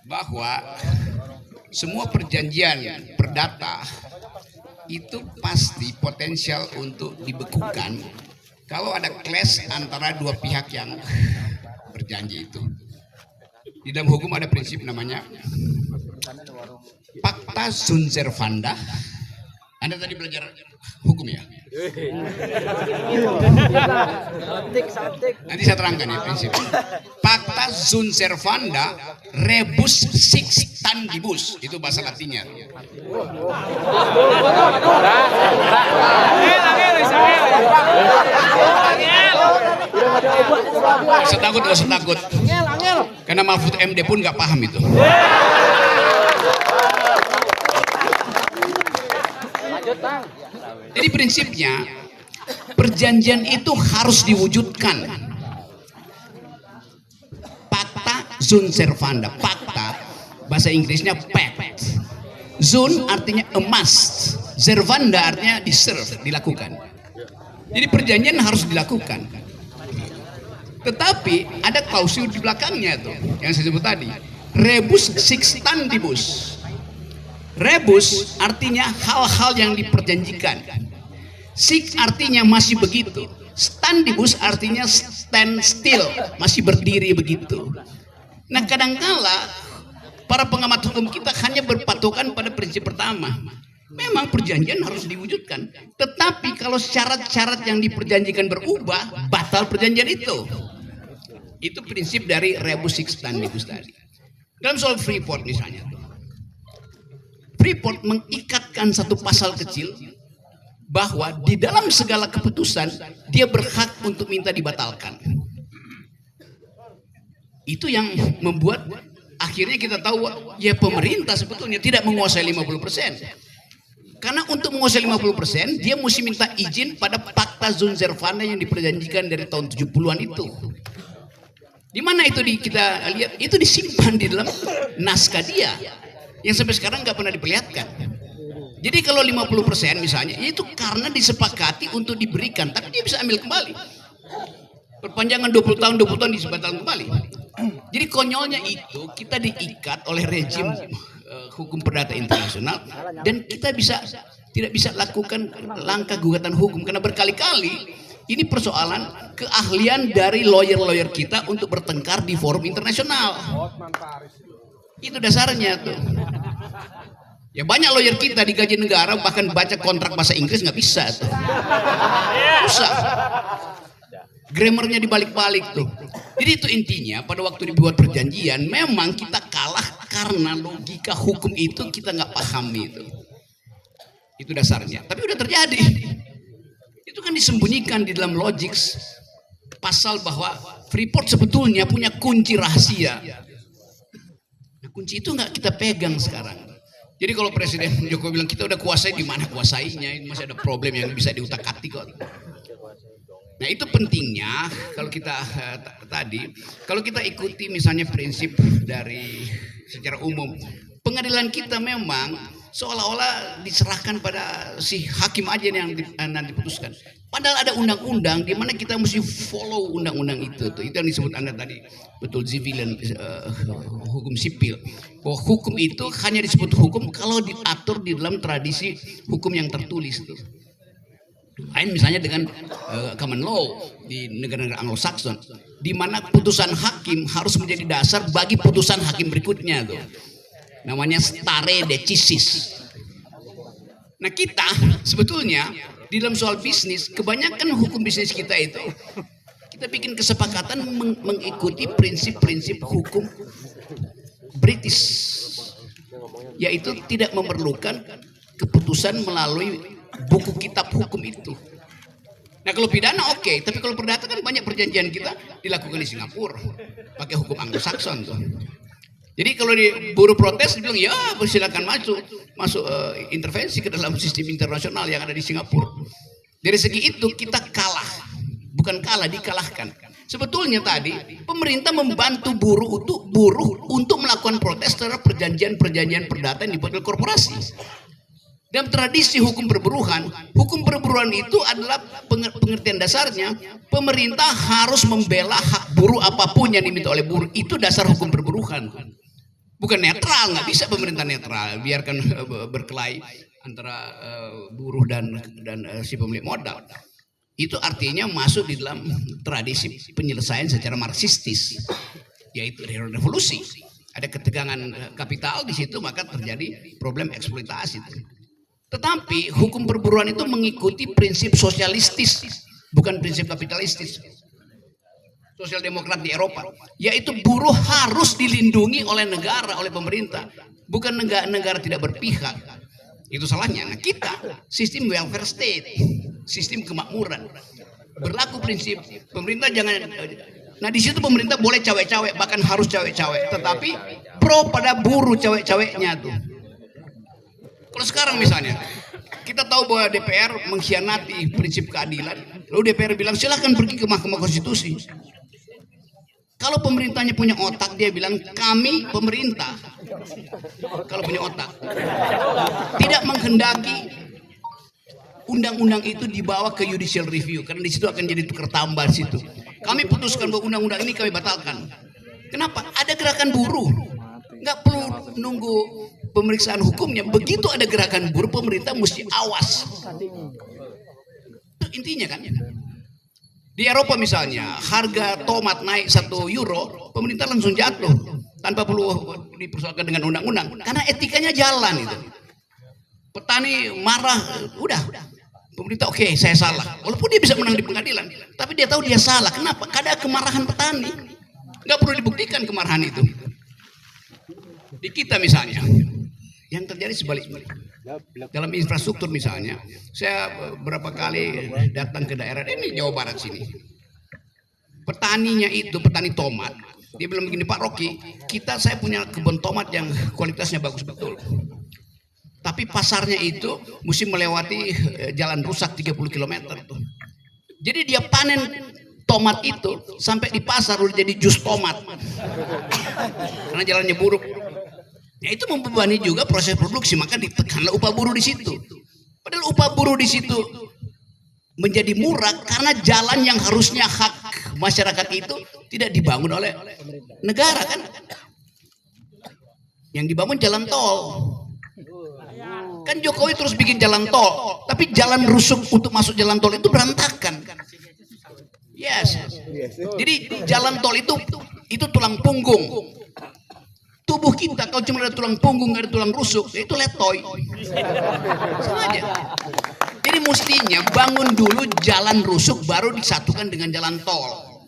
bahwa semua perjanjian perdata itu pasti potensial untuk dibekukan kalau ada clash antara dua pihak yang berjanji itu. Di dalam hukum ada prinsip namanya pacta sunt servanda. Anda tadi belajar hukum ya? Nanti saya terangkan ya prinsip. Pacta sunt servanda rebus sic stantibus, itu bahasa Latinnya. Gak usah takut. Karena Mahfud MD pun nggak paham itu. Jadi prinsipnya perjanjian itu harus diwujudkan. Pacta sunt servanda. Pacta bahasa Inggrisnya pact. Sunt artinya a must. Servanda artinya diserve, dilakukan. Jadi perjanjian harus dilakukan. Tetapi ada klausul di belakangnya tuh yang saya sebut tadi. Rebus sic stantibus. Rebus artinya hal-hal yang diperjanjikan. Sic artinya masih begitu. Stantibus artinya stand still, masih berdiri begitu. Nah, kadangkala para pengamat hukum kita hanya berpatokan pada prinsip pertama. Memang perjanjian harus diwujudkan. Tetapi kalau syarat-syarat yang diperjanjikan berubah, batal perjanjian itu. Itu prinsip dari rebus sic stantibus tadi. Dalam soal Freeport misalnya, Freeport mengikatkan satu pasal kecil bahwa di dalam segala keputusan dia berhak untuk minta dibatalkan. Itu yang membuat akhirnya kita tahu ya pemerintah sebetulnya tidak menguasai 50%. Karena untuk menguasai 50% dia mesti minta izin pada Pacta sunt servanda yang diperjanjikan dari tahun 70-an itu. Di mana itu kita lihat? Itu disimpan di dalam naskah dia yang sampai sekarang nggak pernah diperlihatkan. Jadi kalau 50% misalnya itu karena disepakati untuk diberikan, tapi dia bisa ambil kembali. Perpanjangan 20 tahun disebatalkan kembali. Jadi konyolnya itu kita diikat oleh rezim hukum perdata internasional dan kita tidak bisa lakukan langkah gugatan hukum karena berkali-kali ini persoalan keahlian dari lawyer-lawyer kita untuk bertengkar di forum internasional. Itu dasarnya tuh. Ya banyak lawyer kita digaji negara bahkan baca kontrak bahasa Inggris nggak bisa tuh. Susah. Grammarnya dibalik-balik tuh. Jadi itu intinya pada waktu dibuat perjanjian memang kita kalah karena logika hukum itu kita nggak pahami itu. Itu dasarnya. Tapi udah terjadi. Itu kan disembunyikan di dalam logik pasal bahwa Freeport sebetulnya punya kunci rahasia. Nah, kunci itu nggak kita pegang sekarang. Jadi kalau Presiden Jokowi bilang kita udah kuasai, di mana kuasainya? Masih ada problem yang bisa diutak-atik kok. Nah itu pentingnya kalau kita kalau kita ikuti misalnya prinsip dari secara umum, pengadilan kita memang seolah-olah diserahkan pada si hakim aja yang nanti diputuskan. Padahal ada undang-undang di mana kita mesti follow undang-undang itu. Itu yang disebut Anda tadi, betul, civilian hukum sipil. Bahwa hukum itu hanya disebut hukum kalau diatur di dalam tradisi hukum yang tertulis itu. Lain misalnya dengan common law di negara-negara Anglo-Saxon, di mana putusan hakim harus menjadi dasar bagi putusan hakim berikutnya tuh. Namanya stare decisis. Nah kita sebetulnya di dalam soal bisnis, kebanyakan hukum bisnis kita itu kita bikin kesepakatan mengikuti prinsip-prinsip hukum British, yaitu tidak memerlukan keputusan melalui buku kitab hukum itu. Nah kalau pidana oke, tapi kalau perdata kan banyak perjanjian kita dilakukan di Singapura pakai hukum Anglo-Saxon tuh. Jadi kalau di buruh protes bilang ya silakan masuk intervensi ke dalam sistem internasional yang ada di Singapura. Dari segi itu kita kalah, bukan kalah, dikalahkan. Sebetulnya tadi pemerintah membantu buruh untuk melakukan protes terhadap perjanjian perdata yang dibuat oleh korporasi. Dalam tradisi hukum perburuhan itu adalah pengertian dasarnya pemerintah harus membela hak buruh apapun yang diminta oleh buruh. Itu dasar hukum perburuhan. Bukan netral, nggak bisa pemerintah netral. Biarkan berkelahi antara buruh dan si pemilik modal. Itu artinya masuk di dalam tradisi penyelesaian secara marxistis, yaitu revolusi. Ada ketegangan kapital di situ, maka terjadi problem eksploitasi. Tetapi hukum perburuan itu mengikuti prinsip sosialistis, bukan prinsip kapitalistis. Sosial demokrat di Eropa, yaitu buruh harus dilindungi oleh negara, oleh pemerintah, bukan negara tidak berpihak. Itu salahnya. Nah, kita sistem welfare state, sistem kemakmuran, berlaku prinsip pemerintah jangan. Nah, di situ pemerintah boleh cawe-cawe, bahkan harus cawe-cawe, tetapi pro pada buruh cawe-caweknya tuh. Kalau sekarang misalnya kita tahu bahwa DPR mengkhianati prinsip keadilan, lalu DPR bilang silahkan pergi ke Mahkamah Konstitusi. Kalau pemerintahnya punya otak, dia bilang kami pemerintah. Kalau punya otak, tidak menghendaki undang-undang itu dibawa ke judicial review, karena di situ akan jadi tukar tambah di situ. Kami putuskan bahwa undang-undang ini kami batalkan. Kenapa? Ada gerakan buruh, nggak perlu nunggu pemeriksaan hukumnya. Begitu ada gerakan buruh, pemerintah mesti awas. Itu intinya kan. Di Eropa misalnya, harga tomat naik 1 euro, pemerintah langsung jatuh tanpa perlu dipersoalkan dengan undang-undang, karena etikanya jalan itu. Petani marah, udah, pemerintah oke, saya salah. Walaupun dia bisa menang di pengadilan, tapi dia tahu dia salah. Kenapa? Karena kemarahan petani, nggak perlu dibuktikan kemarahan itu. Di kita misalnya, yang terjadi sebaliknya. Dalam infrastruktur misalnya, saya beberapa kali datang ke daerah ini Jawa Barat sini. Petaninya itu petani tomat, dia bilang begini, Pak Rocky, saya punya kebun tomat yang kualitasnya bagus betul. Tapi pasarnya itu mesti melewati jalan rusak 30 km tuh. Jadi dia panen tomat itu sampai di pasar udah jadi jus tomat. Karena jalannya buruk. Ya itu membebani juga proses produksi, maka ditekanlah upah buruh di situ. Padahal upah buruh di situ menjadi murah karena jalan yang harusnya hak masyarakat itu tidak dibangun oleh negara kan. Yang dibangun jalan tol. Kan Jokowi terus bikin jalan tol, tapi jalan rusuk untuk masuk jalan tol itu berantakan. Yes. Jadi jalan tol itu tulang punggung. Tubuh kita kalau cuma ada tulang punggung, nggak ada tulang rusuk, itu letoy. Sama aja. Jadi mestinya bangun dulu jalan rusuk baru disatukan dengan jalan tol.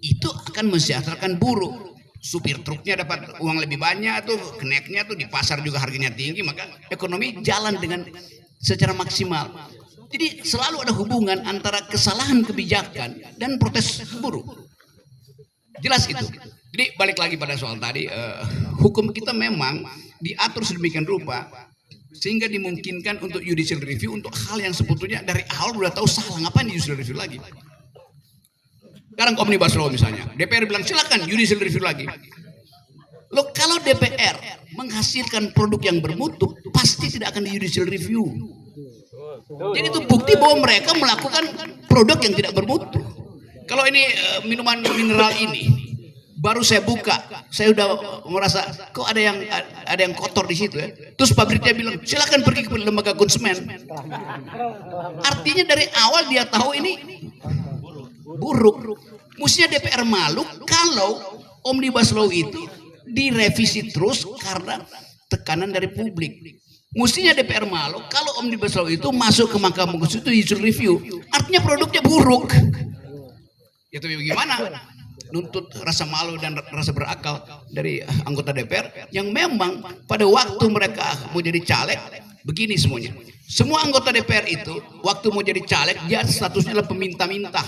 Itu akan mensejahterakan buruh. Supir truknya dapat uang lebih banyak tuh, keneknya tuh di pasar juga harganya tinggi, maka ekonomi jalan dengan secara maksimal. Jadi selalu ada hubungan antara kesalahan kebijakan dan protes buruh. Jelas itu. Jadi balik lagi pada soal tadi, hukum kita memang diatur sedemikian rupa sehingga dimungkinkan untuk judicial review untuk hal yang sebetulnya dari awal udah tahu salah, ngapain di judicial review lagi? Sekarang omnibus law misalnya, DPR bilang silakan judicial review lagi. Loh, kalau DPR menghasilkan produk yang bermutu, pasti tidak akan di judicial review. Jadi itu bukti bahwa mereka melakukan produk yang tidak bermutu. Kalau ini minuman mineral ini baru saya buka, saya udah merasa kok ada yang kotor di situ ya. Terus pabriknya bilang silakan pergi ke lembaga konsumen. Artinya dari awal dia tahu ini buruk. Mestinya DPR malu kalau omnibus law itu direvisi terus karena tekanan dari publik. Mestinya DPR malu kalau omnibus law itu masuk ke Mahkamah Konstitusi judicial review. Artinya produknya buruk. Ya tapi bagaimana? Nuntut rasa malu dan rasa berakal dari anggota DPR yang memang pada waktu mereka mau jadi caleg begini semuanya. Semua anggota DPR itu waktu mau jadi caleg dia statusnya adalah peminta-minta.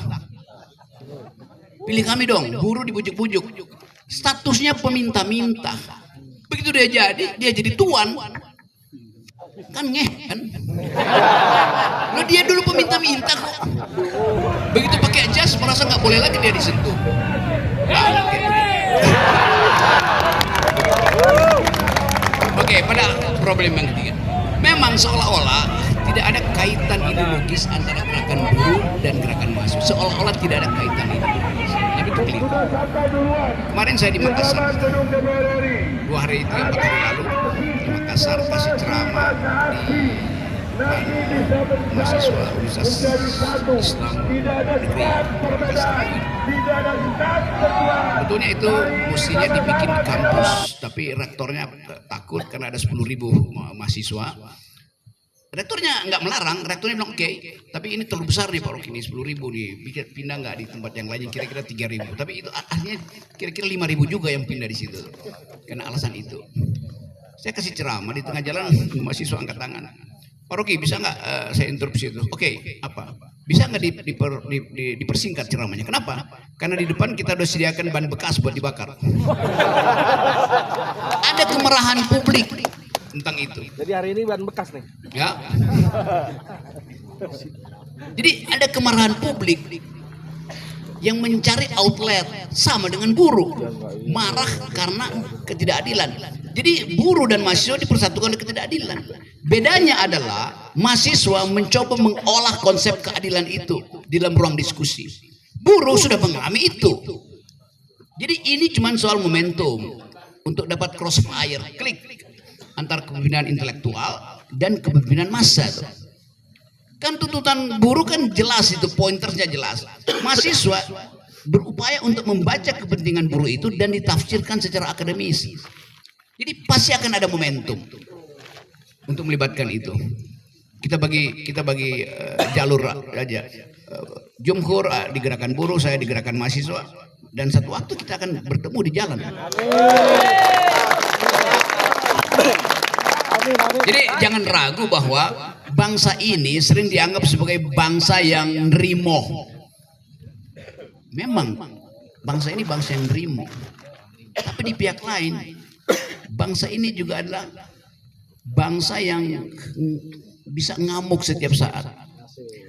Pilih kami dong, buruh dibujuk-bujuk. Statusnya peminta-minta. Begitu dia jadi tuan. Kan ngeh kan? Loh dia dulu peminta-minta kok. Begitu pakai jas merasa nggak boleh lagi dia disentuh. Oke, pada problem yang ketiga, memang seolah-olah tidak ada kaitan ideologis antara gerakan buruh dan gerakan mahasiswa. Seolah-olah tidak ada kaitan ideologis. Tapi itu keliru. Kemarin saya di Makassar, 2 hari 3 hari lalu di Makassar kasih ceramah di mahasiswa Universitas Islam Negeri Makassar. Betulnya itu mestinya dibikin di kampus, tapi rektornya takut karena ada 10.000 mahasiswa. Rektornya nggak melarang, rektornya bilang oke, tapi ini terlalu besar nih Pak Rocky, ini 10.000 nih, pindah nggak di tempat yang lain kira-kira 3.000, tapi itu artinya kira-kira 5.000 juga yang pindah di situ, karena alasan itu. Saya kasih ceramah di tengah jalan, mahasiswa angkat tangan, Pak Rocky bisa nggak saya interupsi itu? Oke, apa? Bisa nggak dipersingkat ceramahnya? Kenapa? Karena di depan kita udah sediakan ban bekas buat dibakar. Ada kemarahan publik tentang itu. Jadi hari ini ban bekas nih. Ya. Jadi ada kemarahan publik yang mencari outlet, sama dengan buruh, marah karena ketidakadilan. Jadi buruh dan mahasiswa dipersatukan oleh ketidakadilan. Bedanya adalah mahasiswa mencoba mengolah konsep keadilan itu di dalam ruang diskusi. Buruh sudah mengalami itu. Jadi ini cuma soal momentum untuk dapat crossfire, klik antara kepemimpinan intelektual dan kepemimpinan massa. Kan tuntutan buruh kan jelas, itu pointernya jelas. Mahasiswa berupaya untuk membaca kepentingan buruh itu dan ditafsirkan secara akademis. Jadi pasti akan ada momentum untuk melibatkan itu. Kita bagi jalur aja. Jumhur di gerakan buruh, saya di gerakan mahasiswa, dan satu waktu kita akan bertemu di jalan. Jadi jangan ragu bahwa bangsa ini sering dianggap sebagai bangsa yang nerimo. Memang bangsa ini bangsa yang nerimo. Tapi di pihak lain, bangsa ini juga adalah bangsa yang bisa ngamuk setiap saat.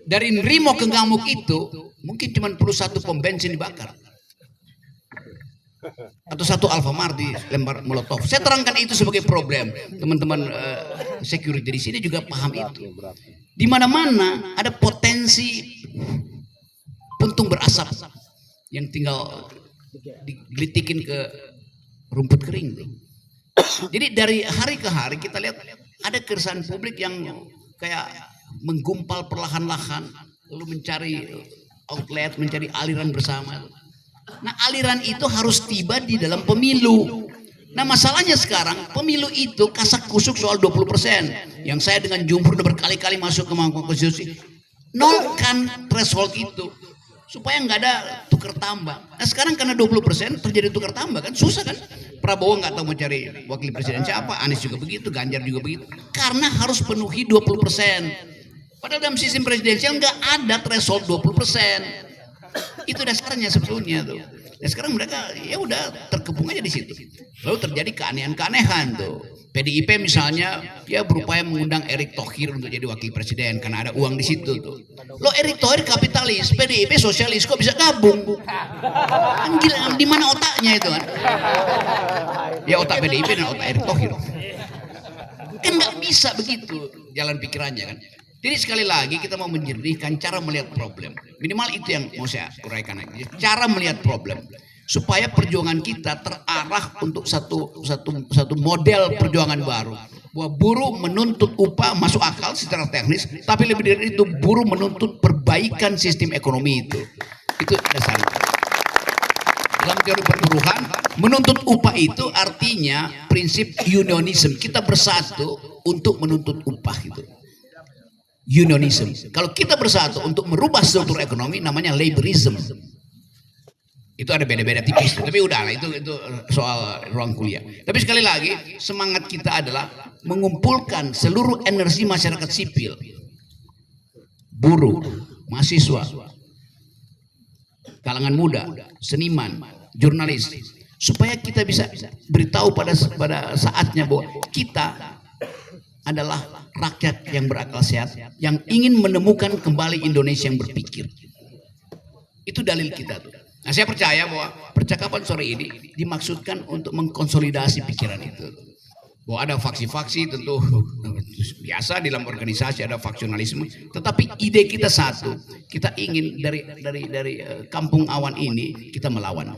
Dari nerimo ke ngamuk itu mungkin cuma perlu 1 pom bensin dibakar. Atau 1 Alfamart di lempar molotov. Saya terangkan itu sebagai problem. Teman-teman security di sini juga paham itu. Di mana-mana ada potensi puntung berasap yang tinggal digelitikin ke rumput kering. Jadi dari hari ke hari kita lihat ada keresahan publik yang kayak menggumpal perlahan-lahan, lalu mencari outlet, mencari aliran bersama. Nah, aliran itu harus tiba di dalam pemilu. Nah, masalahnya sekarang pemilu itu kasak kusuk soal 20%. Yang saya dengan Jumhur udah berkali-kali masuk ke Mahkamah Konstitusi, nolkan threshold itu supaya nggak ada tukar tambah. Nah, sekarang karena 20% terjadi tukar tambah, kan susah kan? Prabowo nggak tahu mau cari wakil presiden siapa, Anies juga begitu, Ganjar juga begitu. Karena harus penuhi 20%. Padahal dalam sistem presidensial nggak ada threshold 20%. Itu dasarnya sebetulnya tuh. Dan sekarang mereka ya udah terkepung aja di situ. Lalu terjadi keanehan-keanehan tuh. PDIP misalnya ya berupaya mengundang Erick Thohir untuk jadi wakil presiden karena ada uang di situ tuh. Lo Erick Thohir kapitalis, PDIP sosialis, kok bisa gabung? Kan gila, di mana otaknya itu kan? Ya otak PDIP dan otak Erick Thohir. Kan nggak bisa begitu jalan pikirannya kan. Jadi sekali lagi kita mau menjernihkan cara melihat problem. Minimal itu yang mau saya uraikan lagi. Cara melihat problem supaya perjuangan kita terarah untuk satu model perjuangan baru. Bahwa buruh menuntut upah masuk akal secara teknis, tapi lebih dari itu buruh menuntut perbaikan sistem ekonomi itu. Itu dasarnya. Dalam teori perburuhan, menuntut upah itu artinya prinsip unionisme. Kita bersatu untuk menuntut upah itu. Unionism. Kalau kita bersatu untuk merubah struktur ekonomi namanya laborism. Itu ada beda-beda tipis, tapi udahlah itu soal ruang kuliah. Tapi sekali lagi semangat kita adalah mengumpulkan seluruh energi masyarakat sipil, buruh, mahasiswa, kalangan muda, seniman, jurnalis, supaya kita bisa beritahu pada saatnya bahwa kita adalah rakyat yang berakal sehat, yang ingin menemukan kembali Indonesia yang berpikir. Itu dalil kita tuh. Nah, saya percaya bahwa percakapan sore ini dimaksudkan untuk mengkonsolidasi pikiran itu. Bahwa ada faksi-faksi tentu biasa di dalam organisasi ada faksionalisme, tetapi ide kita satu, kita ingin dari kampung awan ini kita melawan.